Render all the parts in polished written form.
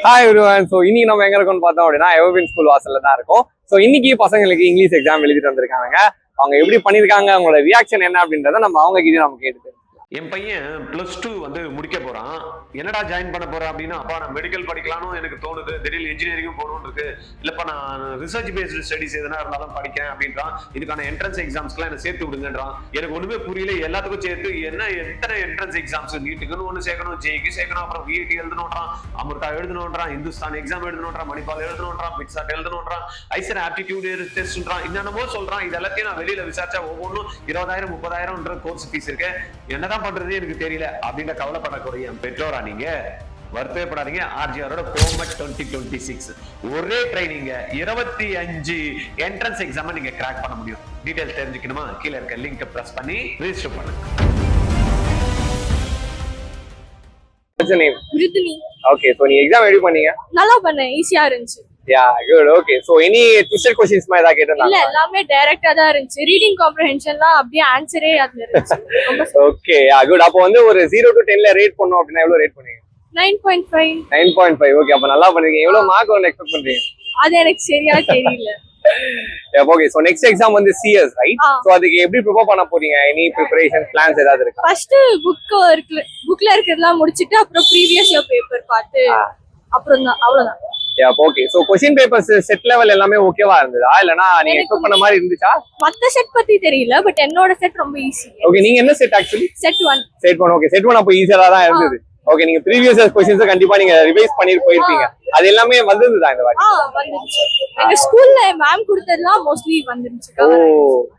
Hi everyone. So இன்னைக்கு நம்ம எங்க இருக்கோம்னு பார்த்தோம் அப்படின்னா எவர்பின் ஸ்கூல் வாசல்ல தான் இருக்கும். ஸோ இன்னைக்கு பசங்களுக்கு இங்கிலீஷ் எக்ஸாம் எழுதிட்டு வந்திருக்காங்க. அவங்க எப்படி பண்ணிருக்காங்க, அவங்களோட ரியாக்ஷன் என்ன அப்படின்றத நம்ம அவங்க கிட்ட நம்ம கேட்டு. என் பையன் +2 வந்து முடிக்க போறான். என்னடா ஜாயின் பண்ண போறேன் அப்படின்னா, அப்பா நான் மெடிக்கல் படிக்கலாம்னு எனக்கு தோணுது, திடீர்னு இன்ஜினியரிங் போகணும்னு இருக்கு, இல்லப்பா நான் ரிசர்ச் பேஸ்டு ஸ்டடிஸ் எதனா இருந்தாலும் படிக்கிறேன் அப்படின்றான். இதுக்கான என்ட்ரன்ஸ் எக்ஸாம்ஸ்க்குலாம் என்ன சேர்த்து விடுங்கன்றான். எனக்கு ஒண்ணுமே புரியல. எல்லாத்துக்கும் சேர்த்து எத்தனை என்ட்ரன்ஸ் எக்ஸாம்ஸ், நீட்டுக்குன்னு ஒண்ணு சேர்க்கணும், ஜேக்கு சேர்க்கணும், அப்புறம் விஐடி எழுதணும்ன்றான், அமிர்தா எழுதணும்ன்றான், இந்துஸ்தான் எக்ஸாம் எழுதணும்ன்றான், மணிப்பால் எழுதணும்ன்றான், பிட்சாட் எழுதணும்ன்றான், ஐசர் ஆப்டிடியூட் டெஸ்ட்ன்றான், என்னென்னமோ சொல்றான். இது எல்லாத்தையும் நான் வெளியில விசாரிச்சா ஒவ்வொன்றும் 20,000 30,000 கோர்ஸ் ஃபீஸ் இருக்கு. என்னதான் பண்றது எனக்கு தெரியல அப்படின்ற கவலைப்படக்கூடிய என் பெற்றோரா நீங்க வருத்தப்படாதீங்க. ஆர்ஜிஆரோட கோமட் 2026 ஒரே ட்ரைனிங் 25 என்ட்ரன்ஸ் எக்ஸாம் நீங்க கிராக் பண்ண முடியும். டீடைல்ஸ் தெரிஞ்சுக்கணுமா? கீழே இருக்க லிங்க் பிரஸ் பண்ணி ரெஜிஸ்டர் பண்ணுங்க. ஓகே, சோ நீ எக்ஸாம் எப்படி பண்ணீங்க? நல்லா பண்ணேன், ஈஸியா இருந்துச்சு. யா good. Okay, so any twisted questions மாதிரி ஏதாவது கேட்டா? இல்ல, எல்லாமே டைரக்டா தான் இருந்துச்சு. ரீடிங் காம்ப்ரிஹென்ஷன்லாம் அப்படியே ஆன்சரே அதுல இருந்துச்சு. ஓகே, யா குட். அப்போ வந்து ஒரு 0 to 10ல ரேட் பண்ணோம் அப்படினா எவ்வளவு ரேட் பண்ணுவீங்க? 9.5. 9.5. ஓகே, அப்ப நல்லா பண்ணிருக்கீங்க. எவ்வளவு மார்க் வந்து எக்ஸ்பெக்ட் பண்றீங்க? அது எனக்கு சரியா தெரியல. ஓகே, சோ நெக்ஸ்ட் எக்ஸாம் வந்து CS, ரைட்? சோ அதுக்கு எப்படி ப்ரிப்பேர் பண்ண போறீங்க? எனி பிரிபரேஷன் பிளான்ஸ் ஏதாவது இருக்கா? ஃபர்ஸ்ட் புக்ல இருக்கிறதெல்லாம் முடிச்சிட்டு அப்புறம் ப்ரீவியஸ் இயர் பேப்பர் பார்த்து அப்புறம் தான், அவ்வளவுதான். Yeah okay, so question papers set level எல்லாமே ஓகேவா இருந்ததா, இல்லனா நீங்க எக்ஸ்பெக்ட் பண்ண மாதிரி இருந்துச்சா? மத்த செட் பத்தி தெரியல, பட் என்னோட செட் ரொம்ப ஈஸி. ஓகே, நீங்க என்ன set actually? Set 1. Set 1. Okay, set 1 அப்ப ஈஸியா தான் இருந்தது. ஓகே, நீங்க ப்ரீவியஸ் இயர் क्वेश्चंस கண்டிப்பா நீங்க ரிவைஸ் பண்ணிட்டு போயிருப்பீங்க. அது எல்லாமே வந்ததுதா இந்த வாட்டி? வந்துச்சு. எங்க ஸ்கூல்ல மேம் கொடுத்ததெல்லாம் மோஸ்ட்லி வந்துருச்சு. ஓ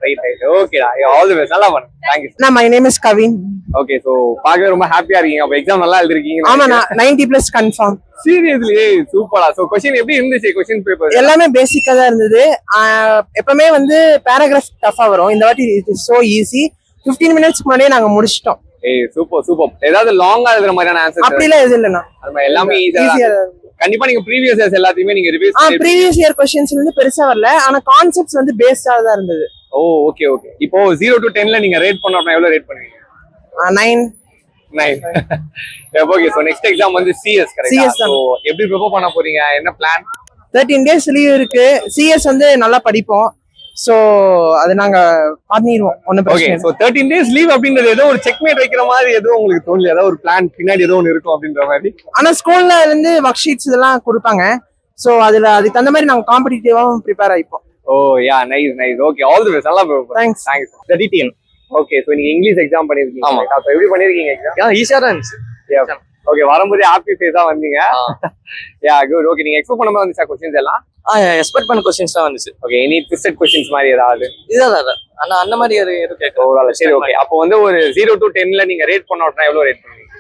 ரைட் ரைட். ஓகேடா, ஆல் தி பெஸ்ட். நல்லா பண்ணு. Thank you. My name is Kavin. Okay, so பாக்கவே ரொம்ப ஹாப்பியா இருக்கீங்க. அப்ப எக்ஸாம் நல்லா எழுதிருக்கீங்க. ஆமா, நான் 90+ கன்ஃபார்ம். சீரியஸ்லி சூப்பரா. சோ क्वेश्चन எப்படி இருந்துச்சு? क्वेश्चन பேப்பர் எல்லாமே பேசிக்கா தான் இருந்தது. எப்பவுமே வந்து பேராகிராஃப் டஃபா வரும். இந்த வாட்டி இட் இஸ் சோ ஈஸி. 15 மினிட்ஸ்க்கு முன்னாடியே நாங்க முடிச்சிட்டோம். ஏய் சூப்பர் சூப்பர். ஏதாவது லாங்கா எழுதுற மாதிரியான ஆன்சர்? அப்படிலாம் எதுவும் இல்லைண்ணா, அது மாதிரி எல்லாமே ஈஸியா. கண்டிப்பா நீங்க ப்ரீவியஸ் இயர்ஸ் எல்லாத்தையுமே நீங்க ரிவைஸ் ப்ரீவியஸ் இயர் क्वेश्चंस வந்து பெருசா வரல, ஆனா கான்செப்ட்ஸ் வந்து பேஸ்டா தான் இருந்தது. ஓ ஓகே ஓகே. இப்போ 0 to 10ல நீங்க ரேட் பண்ணனும்னா எவ்வளவு ரேட் பண்ணுவீங்க? 9. ஓகே, சோ நெக்ஸ்ட் எக்ஸாம் வந்து CS, கரெக்ட்டா? சோ எப்படி ப்ரிப்பேர் பண்ண போறீங்க? என்ன பிளான்? 13 days லீவ் இருக்கு. CS வந்து நல்லா படிப்போம். சோ அது நாங்க பண்ணிடுவோம். ஒண்ணு பிரச்சனை இல்ல. சோ 13 days லீவ் அப்படின்றது ஏதோ ஒரு செக்மேட் வைக்கிற மாதிரி ஏதோ உங்களுக்கு தோணல? ஏதோ ஒரு பிளான் பின்னாடி ஏதோ ஒன்னு இருக்கும் அப்படின்ற மாதிரி? ஆனா ஸ்கூல்ல இருந்து ஒர்க் ஷீட்ஸ் இதெல்லாம் கொடுப்பாங்க. சோ அதுக்கு தகுந்த மாதிரி நாங்க காம்படிட்டிவாவும் ப்ரிப்பேர் ஆயிப்போம். Oh yeah, nice nice. Okay, all the best. நல்லா prepare. Thanks. Thanks. 13. Okay, so நீங்க இங்கிலீஷ் எக்ஸாம் பண்ணிருக்கீங்க. ஆமா. சோ எப்படி பண்ணிருக்கீங்க எக்ஸாம்? யா ஈஸியா தான் இருந்துச்சு. ஓகே, வரும்போது ஹாப்பி ஃபேஸா வந்தீங்க. யா குட். ஓகே, நீங்க எக்ஸ்பெக்ட் பண்ண மாதிரி வந்துச்சா क्वेश्चंस எல்லாம்? எக்ஸ்பெக்ட் பண்ண क्वेश्चंस தான் வந்துச்சு. ஓகே, எனி ட்விஸ்டட் क्वेश्चंस மாதிரி ஏதாவது? இதான் ஆனா அந்த மாதிரி எதுவும் கேட்க ஓவரால் சரி. ஓகே, அப்போ வந்து ஒரு 0 to 10ல நீங்க ரேட் பண்ணனும்னா எவ்வளவு ரேட் பண்ணுவீங்க?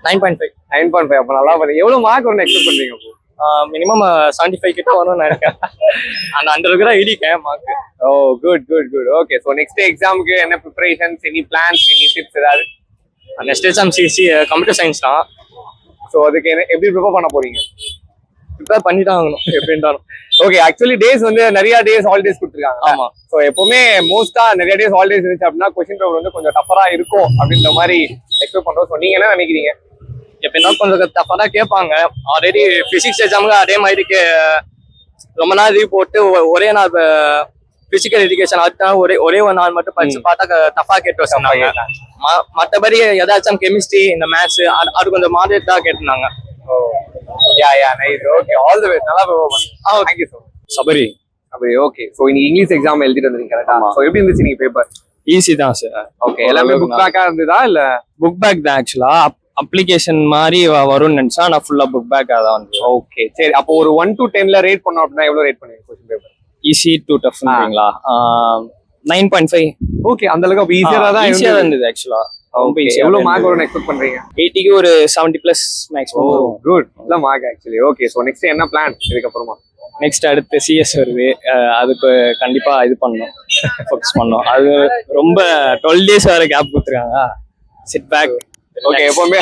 9.5. 9.5. அப்ப நல்லா பண்ணீங்க. எவ்வளவு மார்க் வரணும் எக்ஸ்பெக்ட் பண்றீங்க? அப்போ மினிமம் 75 கிட்ட வரும்னு நினைக்கிறேன். அந்த 100 கூட இடிக்கேன் mark. Oh good good good. Okay, so next எக்ஸாமுக்கு என்ன preparations, any plans, any tips ஏதாவது? நெக்ஸ்ட் எக்ஸாம் கம்ப்யூட்டர் சயின்ஸ் தான். சோ அதுக்கு எப்படி ப்ரிப்பேர் பண்ண போறீங்க? ப்ரிப்பேர் பண்ணி தான் ஆகணும் எப்படின்றாலும். ஓகே, ஆக்சுவலி டேஸ் வந்து நிறைய டேஸ் ஹாலிடேஸ் கொடுத்துருக்காங்க. ஆமா. சோ எப்பவுமே மோஸ்டா நிறைய டேஸ் ஹாலிடேஸ் இருந்துச்சு அப்படின்னா क्वेश्चन பேப்பர் வந்து கொஞ்சம் டஃபரா இருக்கும் அப்படின்ற மாதிரி எக்ஸ்பெக்ட் பண்றோம். சோ நீங்க என்ன நினைக்கிறீங்க? எப்படின்னா கொஞ்சம் டஃபா தான் கேட்பாங்க. ஆல்ரெடி பிசிக்ஸ் எக்ஸாமுக்கு அதே மாதிரி ரொம்ப நாள் லீவ் போட்டு ஒரே நாள் பிசிக்கல் எஜுகேஷன் அதுதான் ஒரே ஒரு நாள் மட்டும் படிச்சு பார்த்தா டஃபா கேட்டு வச்சிருந்தாங்க. மற்றபடி ஏதாச்சும் கெமிஸ்ட்ரி, இந்த மேத்ஸ் அது கொஞ்சம் மாடரேட்டா கேட்டிருந்தாங்க. Yeah yeah nice. Okay, all the best. நல்லா perform. Thank you so much. Sabari. Okay, so நீங்க இங்கிலீஷ் எக்ஸாம் எழுதிட்டு வந்தீங்க, கரெக்ட்டா? சோ எப்படி இருந்துச்சு நீங்க பேப்பர்? ஈஸி தான் சார். ஓகே, எல்லாமே புக் பேக்கா இருந்ததா இல்ல? புக் பேக் தான் ஆக்சுவலா. அப்ளிகேஷன் மாதிரி வரும்னு நினைச்சா நான் ஃபுல்லா புக் பேக்கா தான் வந்து. ஓகே சரி. அப்போ ஒரு 1 to 10ல ரேட் பண்ணோம் அப்படின்னா எவ்வளவு ரேட் பண்ணுவீங்க क्वेश्चन பேப்பர்? ஈஸி டு டஃப்ங்களா? 9.5. ஓகே, அந்த அளவுக்கு அப்ப ஈஸியா தான் இருந்தது ஆக்சுவலா. ரொம்ப ஈஸியா. எவ்வளவு மார்க் வரும்னு எக்ஸ்பெக்ட் பண்றீங்க? 80க்கு ஒரு 70+ மேக்ஸிமம். ஓ குட். நல்ல mark actually. Okay, so next என்ன பிளான் இதுக்கு அப்புறமா? நெக்ஸ்ட் அடுத்து CS வருது. அதுக்கு கண்டிப்பா இது பண்ணணும், ஃபோக்கஸ் பண்ணணும். அது ரொம்ப 12 days வரை கேப் கொடுத்துருக்காங்க. Sit back. ஓகே, எப்பவுமே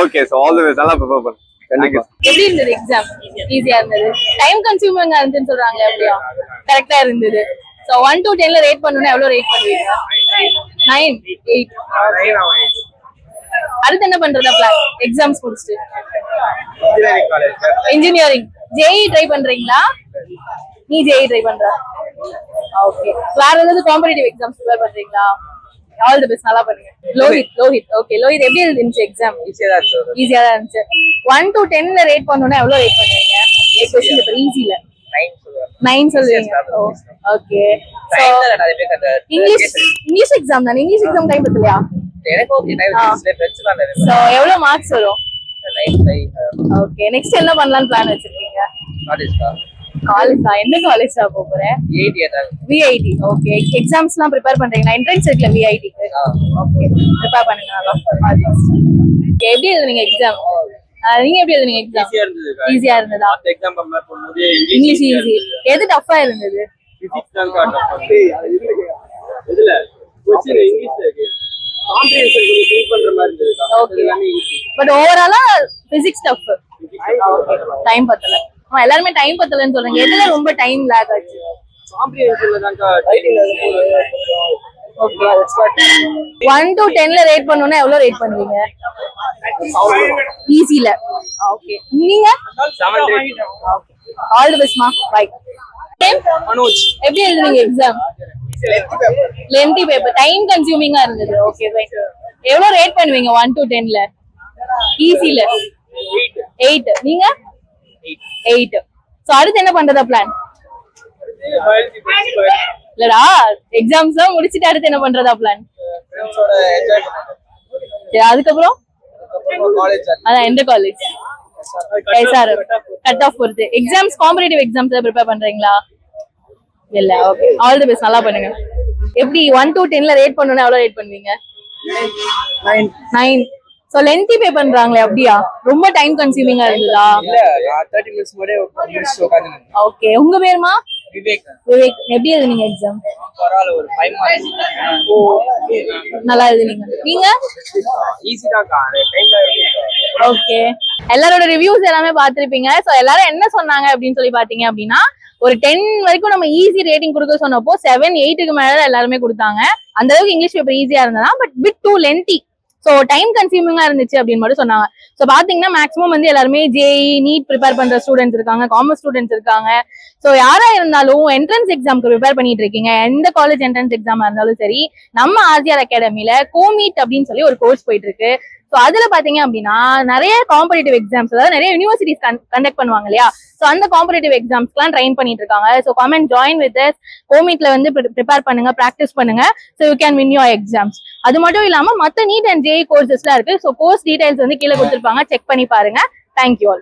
okay. So all the best. நல்லா ப்ரிப்பேர் பண்ணு. கண்டிப்பா. எப்படி இருந்தது எக்ஸாம்? ஈஸியா இருந்தது. டைம் கன்சியூமிங்கா இருந்துன்னு சொல்றாங்க. அப்படியே கரெக்ட்டா இருந்தது. சோ 1 to 10ல ரேட் பண்ணனும்னா எவ்வளவு ரேட் பண்ணுவீங்க? 9, 8. அடுத்து என்ன பண்றதா பிளான் எக்ஸாம்ஸ் முடிச்சுட்டு இன்ஜினியரிங் ஜேஇ ட்ரை பண்றீங்களா நீ ஜேஇ ட்ரை பண்ற ஓகே வேற ஏதாவது காம்படிட்டிவ் எக்ஸாம்ஸ் ப்ரிப்பேர் பண்றீங்களா ஆல் தி பெஸ்ட் நல்லா பண்ணுங்க லோஹித் ஓகே லோஹித் எப்படி இருந்துச்சு எக்ஸாம் ஈஸியா தான் இருந்துச்சு 1 to 10 ல ரேட் பண்ணனும்னா எவ்வளவு ரேட் பண்ணுவீங்க क्वेश्चन பேப்பர் ஈஸில 9 சொல்லுவீங்க ஓகே இங்கிலீஷ் எக்ஸாம் தான் இங்கிலீஷ் எக்ஸாம் டைம் பத்தலையா எனக்கு ஓகே டைம் சோ எவ்வளவு மார்க்ஸ் வரும் ஓகே நெக்ஸ்ட் என்ன பண்ணலாம்னு பிளான் வச்சிருக்கீங்க காலேஜ் தான் என்ன காலேஜ் தான் போறேன் விஐடி ஓகே எக்ஸாம்ஸ்லாம் ப்ரிப்பேர் பண்றீங்களா என்ட்ரன்ஸ் இருக்குல விஐடிக்கு ஓகே ப்ரிப்பேர் பண்ணுங்க நல்லா எப்படி எழுதுனீங்க எக்ஸாம் நீங்க எப்படி எழுதுனீங்க எக்ஸாம் ஈஸியா இருந்ததா எக்ஸாம் கம்பேர் பண்ணும்போது இங்கிலீஷ் ஈஸி எது டஃபா இருந்தது பிசிக்ஸ் தான் இதுல क्वेश्चन இங்கிலீஷ்ல காம்ப்ரிஹென்ஷன் கொஞ்சம் திங்க் பண்ற மாதிரி இருந்தது ஓகே பட் ஓவராலா பிசிக்ஸ் டஃப் டைம் பத்தல எல்லாருமே டைம் பத்தலன்னு சொல்றாங்க எதுல ரொம்ப டைம் லாக் ஆச்சு காம்ப்ரிஹென்ஷன்ல தான் டைட்டில் ஓகே 1 to 10 ல ரேட் பண்ணனும்னா எவ்வளவு ரேட் பண்ணுவீங்க ஈஸில ஓகே நீங்க 7 ஆல் தி பெஸ்ட் மா பை மனோஜ் எப்படி எழுதுனீங்க எக்ஸாம் லென்த்தி பேப்பர் டைம் கன்சியூமிங்கா இருந்தது ஓகே பை எவ்வளவு ரேட் பண்ணுவீங்க 1 to 10 ல ஈஸில 8 நீங்க 8 சோ அடுத்து என்ன பண்றதா பிளான் இல்லடா எக்ஸாம்ஸ் எல்லாம் முடிச்சிட்டு அடுத்து என்ன பண்றதா பிளான் அதுக்கப்புறம் அதான் எந்த காலேஜ் சார் கட் ஆஃப் பொறுத்து எக்ஸாம்ஸ் காம்படிட்டிவ் எக்ஸாம்ஸ் ப்ரிப்பேர் பண்றீங்களா இல்ல ஓகே ஆல் தி பெஸ்ட் நல்லா பண்ணுங்க எப்படி 1 to 10 ல ரேட் பண்ணனும்னா எவ்வளவு ரேட் பண்ணுவீங்க 9 சோ லென்த்தி பே பண்றாங்களே அப்படியா ரொம்ப டைம் கன்சியூமிங்கா இருந்ததா இல்ல நான் 30 மினிட்ஸ் முன்னாடியே முடிச்சு உட்கார்ந்தேன் ஓகே உங்க பேருமா விவேக் விவேக் எப்படி எழுதுனீங்க எக்ஸாம் பரவாயில்ல ஒரு 5 மார்க்ஸ் ஓ நல்லா எழுதுனீங்க நீங்க ஈஸி தான் டைம்ல ஓகே எல்லாரோட ரிவ்யூஸ் எல்லாமே பார்த்திருப்பீங்க சோ எல்லாரும் என்ன சொன்னாங்க அப்படின்னு சொல்லி பாத்தீங்க அப்படின்னா ஒரு 10 வரைக்கும் நம்ம ஈஸி ரேட்டிங் கொடுக்க சொன்னப்போ 7 8க்கு மேல எல்லாருமே கொடுத்தாங்க அந்த அளவுக்கு இங்கிலீஷ் பேப்பர் ஈஸியா இருந்ததா but bit too lengthy so time கன்சியூமிங்கா இருந்துச்சு அப்படின்னு மட்டும் சொன்னாங்க சோ பாத்தீங்கன்னா மேக்ஸிமம் வந்து எல்லாருமே ஜேஇ நீட் ப்ரிப்பேர் பண்ற ஸ்டூடெண்ட்ஸ் இருக்காங்க காமர்ஸ் ஸ்டூடெண்ட்ஸ் இருக்காங்க சோ யாரா இருந்தாலும் என்ட்ரன்ஸ் எக்ஸாம்க்கு ப்ரிப்பேர் பண்ணிட்டு இருக்கீங்க எந்த காலேஜ் என்ட்ரன்ஸ் எக்ஸாமா இருந்தாலும் சரி நம்ம ஆர்ஜிஆர் அகாடமில கோமீட் அப்படின்னு சொல்லி ஒரு கோர்ஸ் போயிட்டு இருக்கு சோ அதுல பாத்தீங்க அப்படின்னா நிறைய காம்படிட்டிவ் எக்ஸாம்ஸ் அதாவது நிறைய யூனிவர்சிட்டிஸ் கண்டக்ட் பண்ணுவாங்க இல்லையா சோ அந்த காம்படிட்டிவ் எக்ஸாம்ஸ்க்குலாம் ட்ரைன் பண்ணிட்டு இருக்காங்க so come and join with us கோமீட்ல வந்து ப்ரிப்பேர் பண்ணுங்க ப்ராக்டிஸ் பண்ணுங்க so you can win your exams அது மட்டும் இல்லாம மத்த நீட் அண்ட் ஜேஇ கோர்சஸ்லாம் இருக்கு சோ கோர்ஸ் டீடைல்ஸ் வந்து கீழே கொடுத்துருப்பாங்க செக் பண்ணி பாருங்க தேங்க்யூ ஆல்